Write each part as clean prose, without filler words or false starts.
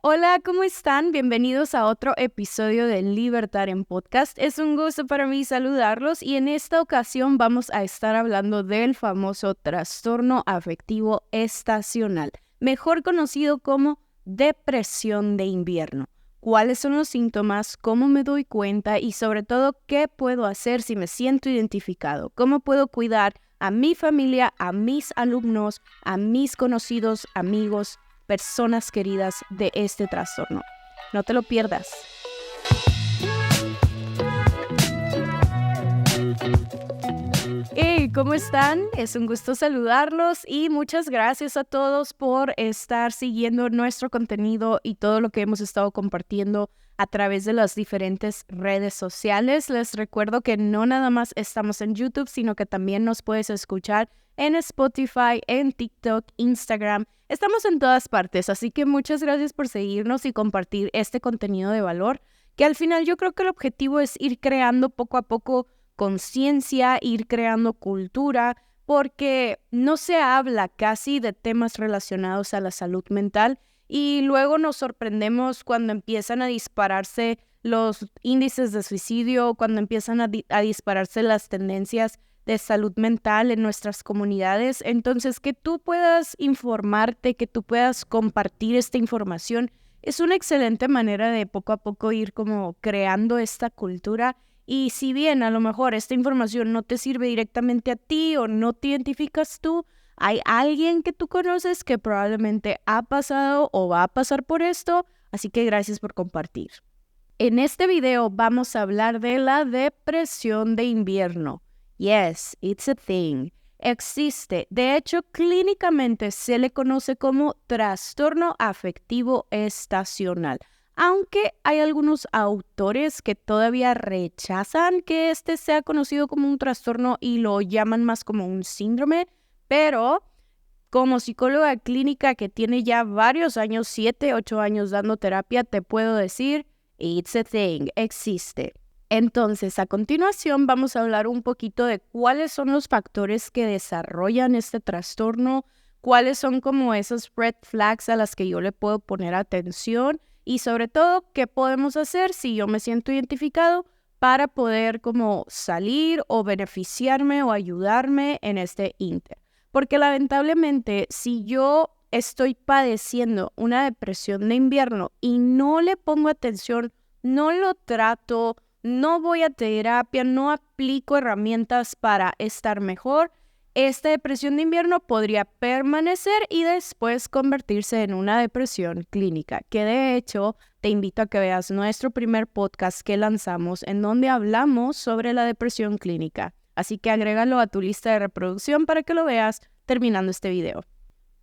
Hola, ¿cómo están? Bienvenidos a otro episodio de Libertarian Podcast. Es un gusto para mí saludarlos y en esta ocasión vamos a estar hablando del famoso trastorno afectivo estacional, mejor conocido como depresión de invierno. ¿Cuáles son los síntomas? ¿Cómo me doy cuenta? Y sobre todo, ¿qué puedo hacer si me siento identificado? ¿Cómo puedo cuidar a mi familia, a mis alumnos, a mis conocidos, amigos, personas queridas de este trastorno? No te lo pierdas. Hey, ¿cómo están? Es un gusto saludarlos y muchas gracias a todos por estar siguiendo nuestro contenido y todo lo que hemos estado compartiendo a través de las diferentes redes sociales. Les recuerdo que no nada más estamos en YouTube, sino que también nos puedes escuchar en Spotify, en TikTok, Instagram. Estamos en todas partes, así que muchas gracias por seguirnos y compartir este contenido de valor, que al final yo creo que el objetivo es ir creando poco a poco conciencia, ir creando cultura, porque no se habla casi de temas relacionados a la salud mental y luego nos sorprendemos cuando empiezan a dispararse los índices de suicidio, cuando empiezan a dispararse las tendencias de salud mental en nuestras comunidades. Entonces, que tú puedas informarte, que tú puedas compartir esta información, es una excelente manera de poco a poco ir como creando esta cultura. Y si bien a lo mejor esta información no te sirve directamente a ti o no te identificas tú, hay alguien que tú conoces que probablemente ha pasado o va a pasar por esto, así que gracias por compartir. En este video vamos a hablar de la depresión de invierno. Yes, it's a thing. Existe. De hecho, clínicamente se le conoce como trastorno afectivo estacional. Aunque hay algunos autores que todavía rechazan que este sea conocido como un trastorno y lo llaman más como un síndrome, pero como psicóloga clínica que tiene ya varios años, 7, 8 años dando terapia, te puedo decir, it's a thing, existe. Entonces, a continuación vamos a hablar un poquito de cuáles son los factores que desarrollan este trastorno, cuáles son como esos red flags a las que yo le puedo poner atención y sobre todo, qué podemos hacer si yo me siento identificado para poder como salir o beneficiarme o ayudarme en este inter. Porque lamentablemente, si yo estoy padeciendo una depresión de invierno y no le pongo atención, no lo trato, no voy a terapia, no aplico herramientas para estar mejor, esta depresión de invierno podría permanecer y después convertirse en una depresión clínica, que de hecho te invito a que veas nuestro primer podcast que lanzamos en donde hablamos sobre la depresión clínica. Así que agrégalo a tu lista de reproducción para que lo veas terminando este video.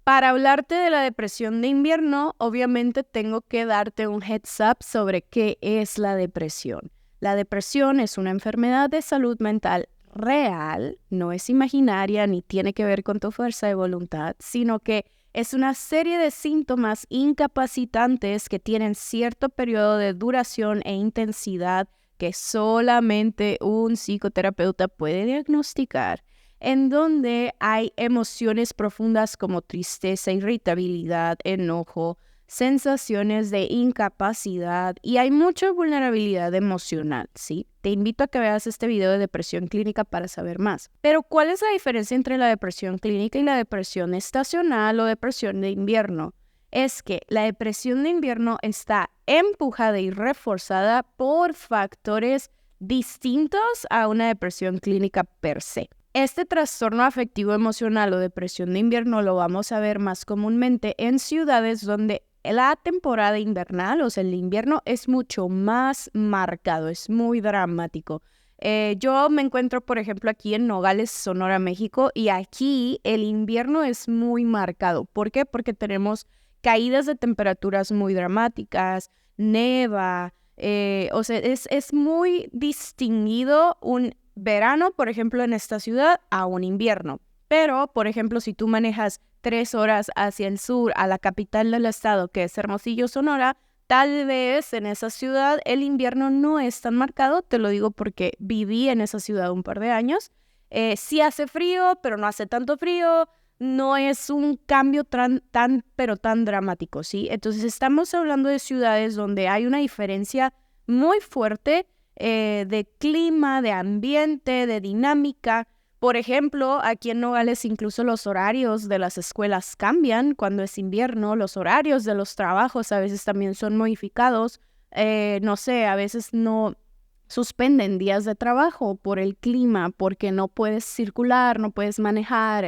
Para hablarte de la depresión de invierno, obviamente tengo que darte un heads up sobre qué es la depresión. La depresión es una enfermedad de salud mental real, no es imaginaria ni tiene que ver con tu fuerza de voluntad, sino que es una serie de síntomas incapacitantes que tienen cierto periodo de duración e intensidad que solamente un psicoterapeuta puede diagnosticar, en donde hay emociones profundas como tristeza, irritabilidad, enojo, sensaciones de incapacidad y hay mucha vulnerabilidad emocional, ¿sí? Te invito a que veas este video de depresión clínica para saber más. Pero, ¿cuál es la diferencia entre la depresión clínica y la depresión estacional o depresión de invierno? Es que la depresión de invierno está empujada y reforzada por factores distintos a una depresión clínica per se. Este trastorno afectivo emocional o depresión de invierno lo vamos a ver más comúnmente en ciudades donde la temporada invernal, o sea, el invierno es mucho más marcado, es muy dramático. Yo me encuentro, por ejemplo, aquí en Nogales, Sonora, México, y aquí el invierno es muy marcado. ¿Por qué? Porque tenemos caídas de temperaturas muy dramáticas, neva, o sea, es muy distinguido un verano, por ejemplo, en esta ciudad a un invierno. Pero, por ejemplo, si tú manejas 3 horas hacia el sur, a la capital del estado, que es Hermosillo, Sonora, tal vez en esa ciudad el invierno no es tan marcado. Te lo digo porque viví en esa ciudad un par de años. Sí hace frío, pero no hace tanto frío. no es un cambio pero tan dramático, ¿sí? Entonces estamos hablando de ciudades donde hay una diferencia muy fuerte de clima, de ambiente, de dinámica. Por ejemplo, aquí en Nogales incluso los horarios de las escuelas cambian cuando es invierno, los horarios de los trabajos a veces también son modificados. No sé, a veces no suspenden días de trabajo por el clima, porque no puedes circular, no puedes manejar.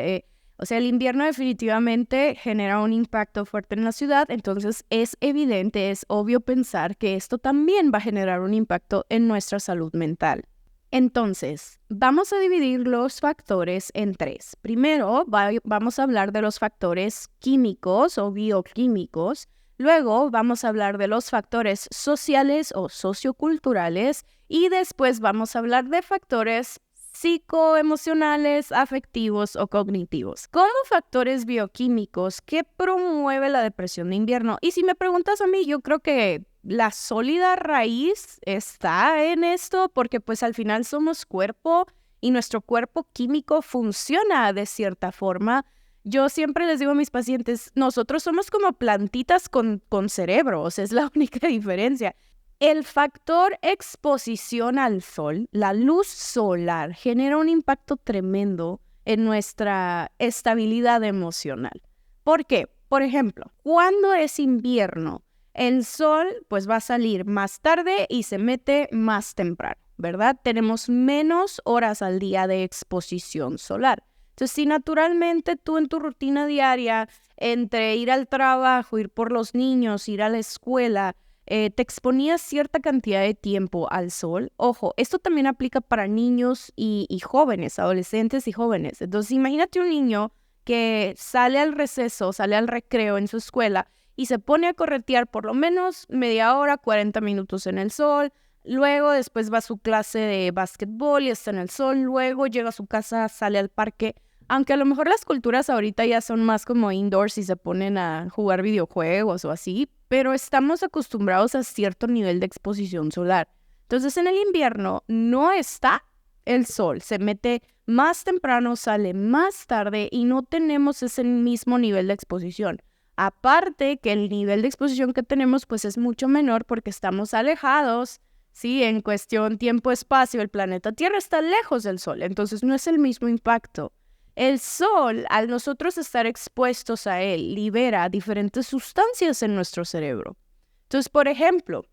O sea, el invierno definitivamente genera un impacto fuerte en la ciudad, entonces es evidente, es obvio pensar que esto también va a generar un impacto en nuestra salud mental. Entonces, vamos a dividir los factores en tres. Primero, vamos a hablar de los factores químicos o bioquímicos. Luego, vamos a hablar de los factores sociales o socioculturales. Y después vamos a hablar de factores psicoemocionales, afectivos o cognitivos. Como factores bioquímicos, ¿qué promueve la depresión de invierno? Y si me preguntas a mí, yo creo que la sólida raíz está en esto, porque pues al final somos cuerpo y nuestro cuerpo químico funciona de cierta forma. Yo siempre les digo a mis pacientes, nosotros somos como plantitas con cerebro, o sea, es la única diferencia. El factor exposición al sol, la luz solar, genera un impacto tremendo en nuestra estabilidad emocional. ¿Por qué? Por ejemplo, cuando es invierno, el sol pues va a salir más tarde y se mete más temprano, ¿verdad? Tenemos menos horas al día de exposición solar. Entonces, si naturalmente tú en tu rutina diaria, entre ir al trabajo, ir por los niños, ir a la escuela, te exponías cierta cantidad de tiempo al sol. Ojo, esto también aplica para niños y jóvenes, adolescentes y jóvenes. Entonces, imagínate un niño que sale al receso, sale al recreo en su escuela y se pone a corretear por lo menos media hora, 40 minutos en el sol. Luego, después va a su clase de básquetbol y está en el sol. Luego llega a su casa, sale al parque. Aunque a lo mejor las culturas ahorita ya son más como indoors y se ponen a jugar videojuegos o así, pero estamos acostumbrados a cierto nivel de exposición solar. Entonces en el invierno no está el sol, se mete más temprano, sale más tarde y no tenemos ese mismo nivel de exposición. Aparte que el nivel de exposición que tenemos pues es mucho menor porque estamos alejados, ¿sí? En cuestión tiempo-espacio, el planeta Tierra está lejos del sol, entonces no es el mismo impacto. El sol, al nosotros estar expuestos a él, libera diferentes sustancias en nuestro cerebro. Entonces, por ejemplo,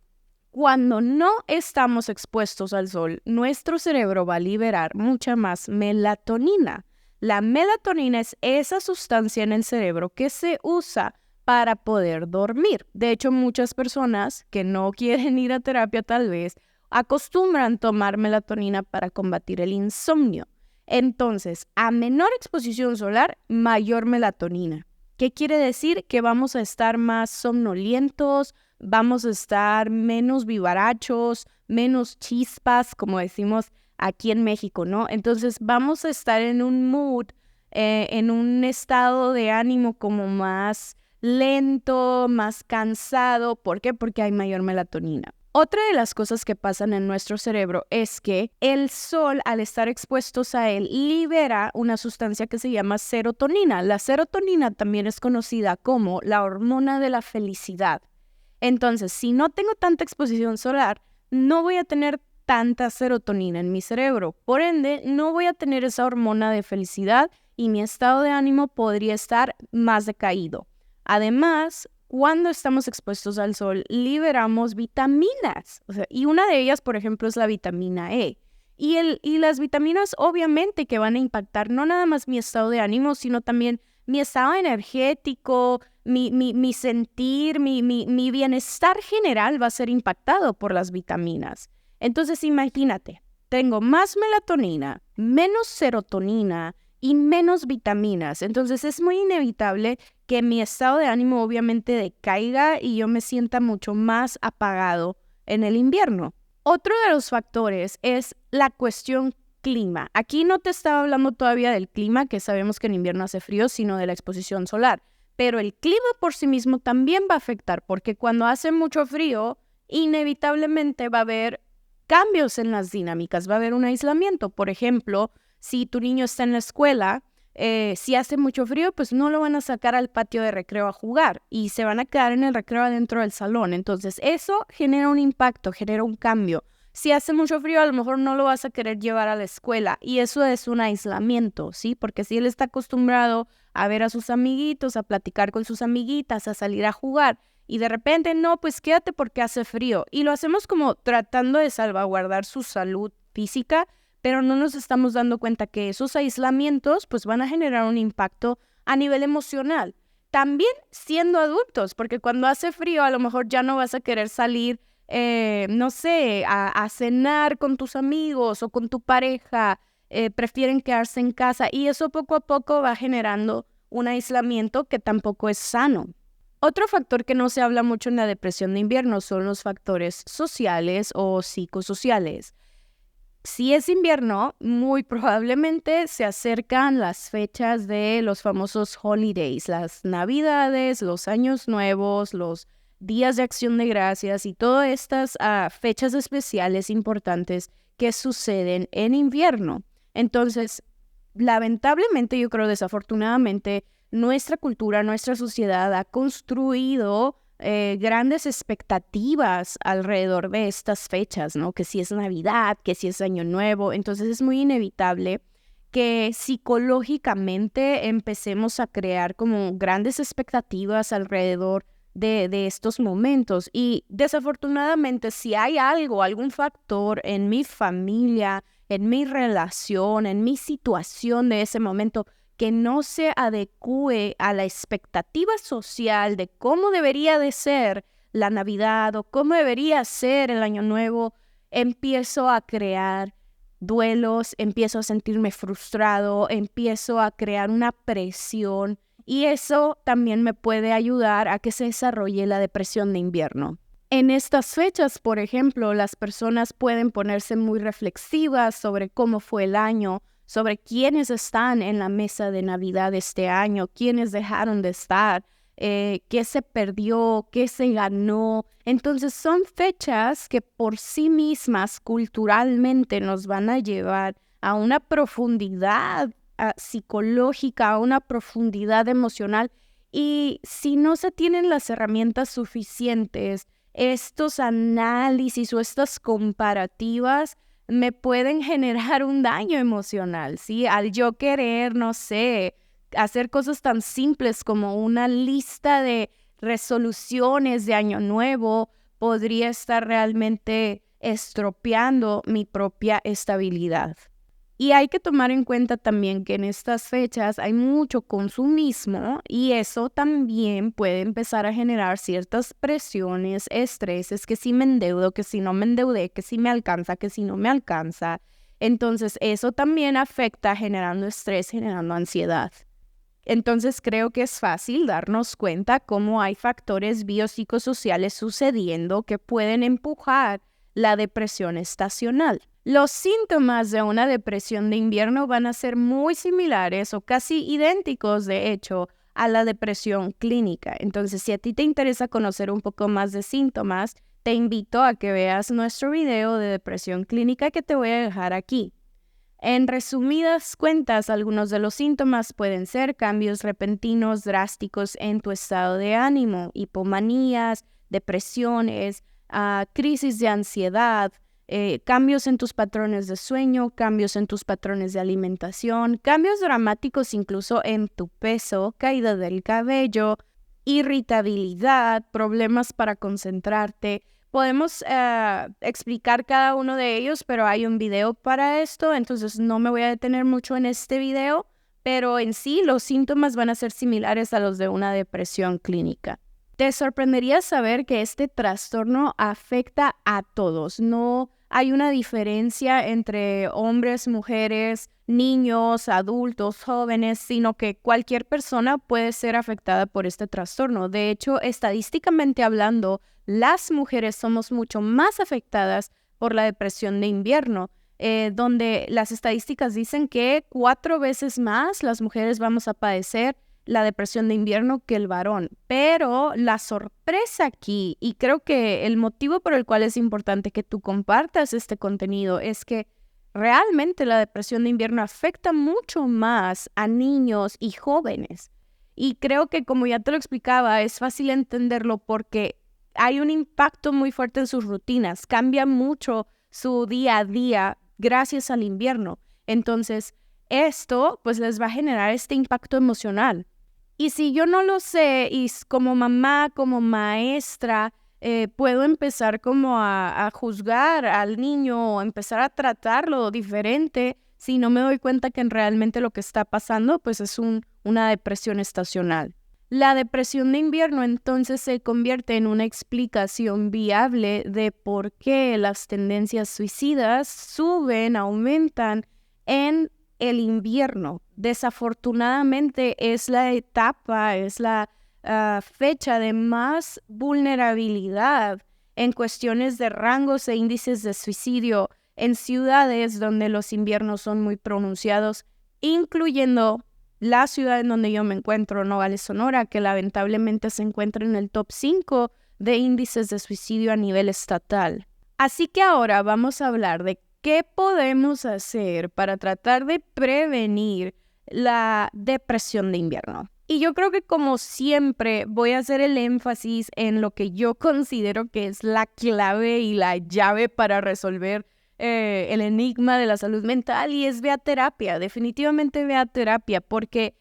cuando no estamos expuestos al sol, nuestro cerebro va a liberar mucha más melatonina. La melatonina es esa sustancia en el cerebro que se usa para poder dormir. De hecho, muchas personas que no quieren ir a terapia tal vez acostumbran tomar melatonina para combatir el insomnio. Entonces, a menor exposición solar, mayor melatonina. ¿Qué quiere decir? Que vamos a estar más somnolientos, vamos a estar menos vivarachos, menos chispas, como decimos aquí en México, ¿no? Entonces, vamos a estar en un mood, en un estado de ánimo como más lento, más cansado. ¿Por qué? Porque hay mayor melatonina. Otra de las cosas que pasan en nuestro cerebro es que el sol, al estar expuestos a él, libera una sustancia que se llama serotonina. La serotonina también es conocida como la hormona de la felicidad. Entonces, si no tengo tanta exposición solar, no voy a tener tanta serotonina en mi cerebro. Por ende, no voy a tener esa hormona de felicidad y mi estado de ánimo podría estar más decaído. Además, cuando estamos expuestos al sol, liberamos vitaminas. Y una de ellas, por ejemplo, es la vitamina E. Y las vitaminas obviamente que van a impactar no nada más mi estado de ánimo, sino también mi estado energético, mi sentir, mi bienestar general va a ser impactado por las vitaminas. Entonces imagínate, tengo más melatonina, menos serotonina y menos vitaminas. Entonces es muy inevitable que mi estado de ánimo obviamente decaiga y yo me sienta mucho más apagado en el invierno. Otro de los factores es la cuestión clima. Aquí no te estaba hablando todavía del clima, que sabemos que en invierno hace frío, sino de la exposición solar. Pero el clima por sí mismo también va a afectar, porque cuando hace mucho frío, inevitablemente va a haber cambios en las dinámicas, va a haber un aislamiento. Por ejemplo, si tu niño está en la escuela, Si hace mucho frío, pues no lo van a sacar al patio de recreo a jugar y se van a quedar en el recreo adentro del salón. Entonces eso genera un impacto, genera un cambio. Si hace mucho frío, a lo mejor no lo vas a querer llevar a la escuela y eso es un aislamiento, ¿sí? Porque si él está acostumbrado a ver a sus amiguitos, a platicar con sus amiguitas, a salir a jugar y de repente no, pues quédate porque hace frío. Y lo hacemos como tratando de salvaguardar su salud física, pero no nos estamos dando cuenta que esos aislamientos pues van a generar un impacto a nivel emocional. También siendo adultos, porque cuando hace frío a lo mejor ya no vas a querer salir, no sé, a cenar con tus amigos o con tu pareja, prefieren quedarse en casa y eso poco a poco va generando un aislamiento que tampoco es sano. Otro factor que no se habla mucho en la depresión de invierno son los factores sociales o psicosociales. Si es invierno, muy probablemente se acercan las fechas de los famosos holidays, las navidades, los años nuevos, los días de acción de gracias y todas estas fechas especiales importantes que suceden en invierno. Entonces, lamentablemente, yo creo desafortunadamente, nuestra cultura, nuestra sociedad ha construido grandes expectativas alrededor de estas fechas, ¿no? Que si es Navidad, que si es Año Nuevo. Entonces es muy inevitable que psicológicamente empecemos a crear como grandes expectativas alrededor de estos momentos. Y desafortunadamente, si hay algún factor en mi familia, en mi relación, en mi situación de ese momento, que no se adecue a la expectativa social de cómo debería de ser la Navidad o cómo debería ser el Año Nuevo, empiezo a crear duelos, empiezo a sentirme frustrado, empiezo a crear una presión y eso también me puede ayudar a que se desarrolle la depresión de invierno. En estas fechas, por ejemplo, las personas pueden ponerse muy reflexivas sobre cómo fue el año, sobre quiénes están en la mesa de Navidad este año, quiénes dejaron de estar, qué se perdió, qué se ganó. Entonces son fechas que por sí mismas culturalmente nos van a llevar a una profundidad psicológica, a una profundidad emocional. Y si no se tienen las herramientas suficientes, estos análisis o estas comparativas me pueden generar un daño emocional, ¿sí? Al yo querer, no sé, hacer cosas tan simples como una lista de resoluciones de Año Nuevo, podría estar realmente estropeando mi propia estabilidad. Y hay que tomar en cuenta también que en estas fechas hay mucho consumismo y eso también puede empezar a generar ciertas presiones, estreses, que si me endeudo, que si no me endeudé, que si me alcanza, que si no me alcanza. Entonces eso también afecta generando estrés, generando ansiedad. Entonces creo que es fácil darnos cuenta cómo hay factores biopsicosociales sucediendo que pueden empujar la depresión estacional. Los síntomas de una depresión de invierno van a ser muy similares o casi idénticos, de hecho, a la depresión clínica. Entonces, si a ti te interesa conocer un poco más de síntomas, te invito a que veas nuestro video de depresión clínica que te voy a dejar aquí. En resumidas cuentas, algunos de los síntomas pueden ser cambios repentinos drásticos en tu estado de ánimo, hipomanías, depresiones, crisis de ansiedad, cambios en tus patrones de sueño, cambios en tus patrones de alimentación, cambios dramáticos incluso en tu peso, caída del cabello, irritabilidad, problemas para concentrarte. Podemos explicar cada uno de ellos, pero hay un video para esto, entonces no me voy a detener mucho en este video, pero en sí los síntomas van a ser similares a los de una depresión clínica. Te sorprendería saber que este trastorno afecta a todos. No hay una diferencia entre hombres, mujeres, niños, adultos, jóvenes, sino que cualquier persona puede ser afectada por este trastorno. De hecho, estadísticamente hablando, las mujeres somos mucho más afectadas por la depresión de invierno, donde las estadísticas dicen que 4 veces más las mujeres vamos a padecer la depresión de invierno que el varón. Pero la sorpresa aquí, y creo que el motivo por el cual es importante que tú compartas este contenido, es que realmente la depresión de invierno afecta mucho más a niños y jóvenes. Y creo que, como ya te lo explicaba, es fácil entenderlo porque hay un impacto muy fuerte en sus rutinas. Cambia mucho su día a día gracias al invierno. Entonces, esto pues les va a generar este impacto emocional. Y si yo no lo sé, y como mamá, como maestra, puedo empezar como a juzgar al niño o empezar a tratarlo diferente si no me doy cuenta que realmente lo que está pasando pues es una depresión estacional. La depresión de invierno entonces se convierte en una explicación viable de por qué las tendencias suicidas suben, aumentan en el invierno. Desafortunadamente es la etapa, es la fecha de más vulnerabilidad en cuestiones de rangos e índices de suicidio en ciudades donde los inviernos son muy pronunciados, incluyendo la ciudad en donde yo me encuentro, Nogales, Sonora, que lamentablemente se encuentra en el top 5 de índices de suicidio a nivel estatal. Así que ahora vamos a hablar de qué podemos hacer para tratar de prevenir la depresión de invierno. Y yo creo que, como siempre, voy a hacer el énfasis en lo que yo considero que es la clave y la llave para resolver el enigma de la salud mental, y es ve a terapia. Definitivamente ve a terapia, porque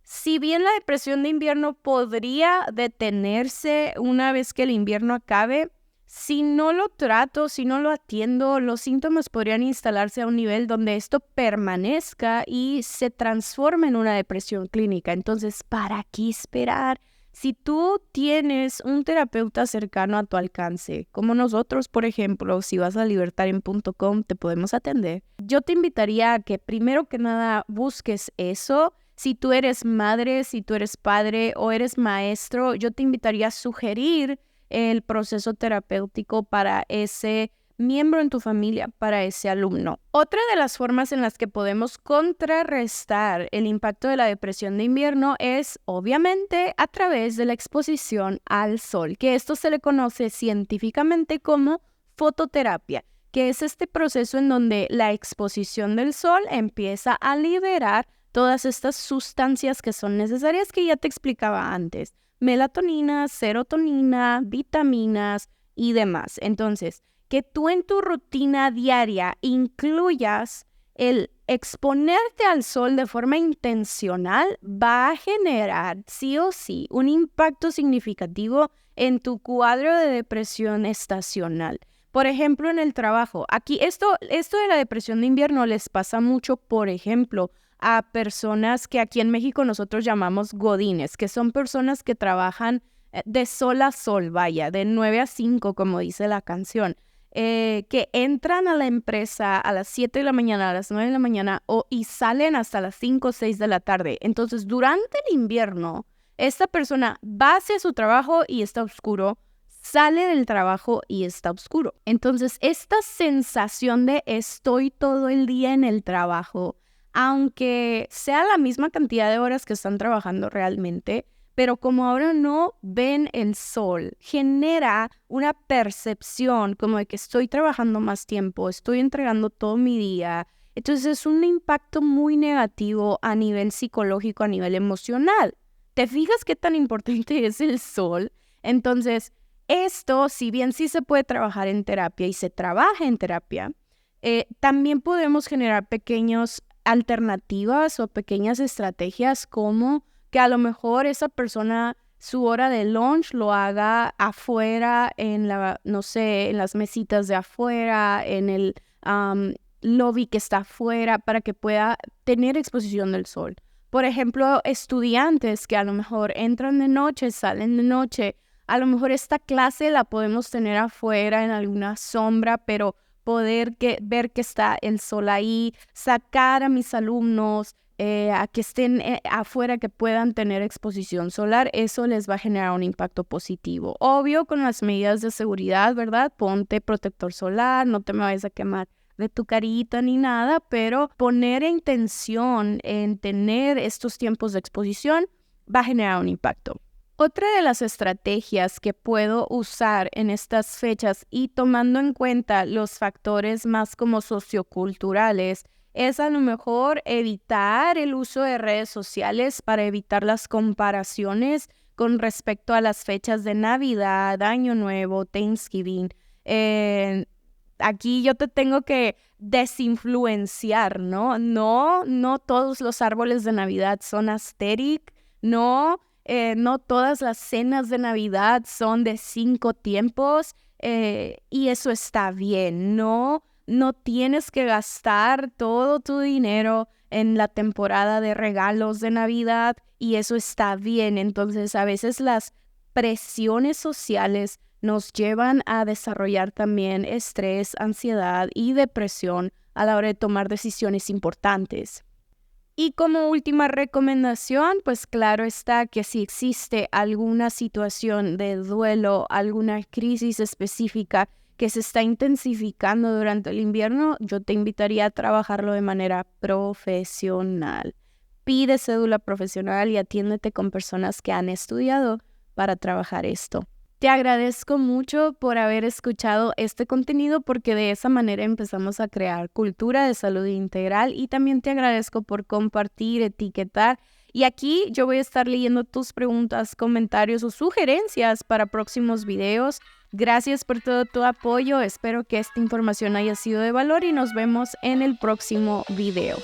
si bien la depresión de invierno podría detenerse una vez que el invierno acabe, si no lo trato, si no lo atiendo, los síntomas podrían instalarse a un nivel donde esto permanezca y se transforme en una depresión clínica. Entonces, ¿para qué esperar? Si tú tienes un terapeuta cercano a tu alcance, como nosotros, por ejemplo, si vas a libertarian.com, te podemos atender. Yo te invitaría a que primero que nada busques eso. Si tú eres madre, si tú eres padre o eres maestro, yo te invitaría a sugerir el proceso terapéutico para ese miembro en tu familia, para ese alumno. Otra de las formas en las que podemos contrarrestar el impacto de la depresión de invierno es, obviamente, a través de la exposición al sol, que esto se le conoce científicamente como fototerapia, que es este proceso en donde la exposición del sol empieza a liberar todas estas sustancias que son necesarias, que ya te explicaba antes: melatonina, serotonina, vitaminas y demás. Entonces, que tú en tu rutina diaria incluyas el exponerte al sol de forma intencional va a generar sí o sí un impacto significativo en tu cuadro de depresión estacional. Por ejemplo, en el trabajo. Aquí esto de la depresión de invierno les pasa mucho, por ejemplo, a personas que aquí en México nosotros llamamos godines, que son personas que trabajan de sol a sol, vaya, de 9 a 5, como dice la canción, que entran a la empresa a las 7 de la mañana, a las 9 de la mañana y salen hasta las 5 o 6 de la tarde. Entonces, durante el invierno, esta persona va hacia su trabajo y está oscuro, sale del trabajo y está oscuro. Entonces, esta sensación de estoy todo el día en el trabajo, aunque sea la misma cantidad de horas que están trabajando realmente, pero como ahora no ven el sol, genera una percepción como de que estoy trabajando más tiempo, estoy entregando todo mi día. Entonces es un impacto muy negativo a nivel psicológico, a nivel emocional. ¿Te fijas qué tan importante es el sol? Entonces, esto, si bien sí se puede trabajar en terapia y se trabaja en terapia, también podemos generar pequeñas alternativas o pequeñas estrategias, como que a lo mejor esa persona su hora de lunch lo haga afuera, no sé, en las mesitas de afuera, en el lobby que está afuera, para que pueda tener exposición del sol. Por ejemplo, estudiantes que a lo mejor entran de noche, salen de noche, a lo mejor esta clase la podemos tener afuera en alguna sombra, pero poder ver que está el sol ahí, sacar a mis alumnos a que estén afuera, que puedan tener exposición solar, eso les va a generar un impacto positivo. Obvio, con las medidas de seguridad, ¿verdad? Ponte protector solar, no te me vayas a quemar de tu carita ni nada, pero poner intención en tener estos tiempos de exposición va a generar un impacto. Otra de las estrategias que puedo usar en estas fechas y tomando en cuenta los factores más como socioculturales es a lo mejor evitar el uso de redes sociales para evitar las comparaciones con respecto a las fechas de Navidad, Año Nuevo, Thanksgiving. Eh, Aquí yo te tengo que desinfluenciar, ¿no? No todos los árboles de Navidad son aesthetic, no todas las cenas de Navidad son de 5 tiempos, y eso está bien. No tienes que gastar todo tu dinero en la temporada de regalos de Navidad y eso está bien. Entonces, a veces las presiones sociales nos llevan a desarrollar también estrés, ansiedad y depresión a la hora de tomar decisiones importantes. Y como última recomendación, pues claro está que si existe alguna situación de duelo, alguna crisis específica que se está intensificando durante el invierno, yo te invitaría a trabajarlo de manera profesional. Pide cédula profesional y atiéndete con personas que han estudiado para trabajar esto. Te agradezco mucho por haber escuchado este contenido porque de esa manera empezamos a crear cultura de salud integral y también te agradezco por compartir, etiquetar y aquí yo voy a estar leyendo tus preguntas, comentarios o sugerencias para próximos videos. Gracias por todo tu apoyo, espero que esta información haya sido de valor y nos vemos en el próximo video.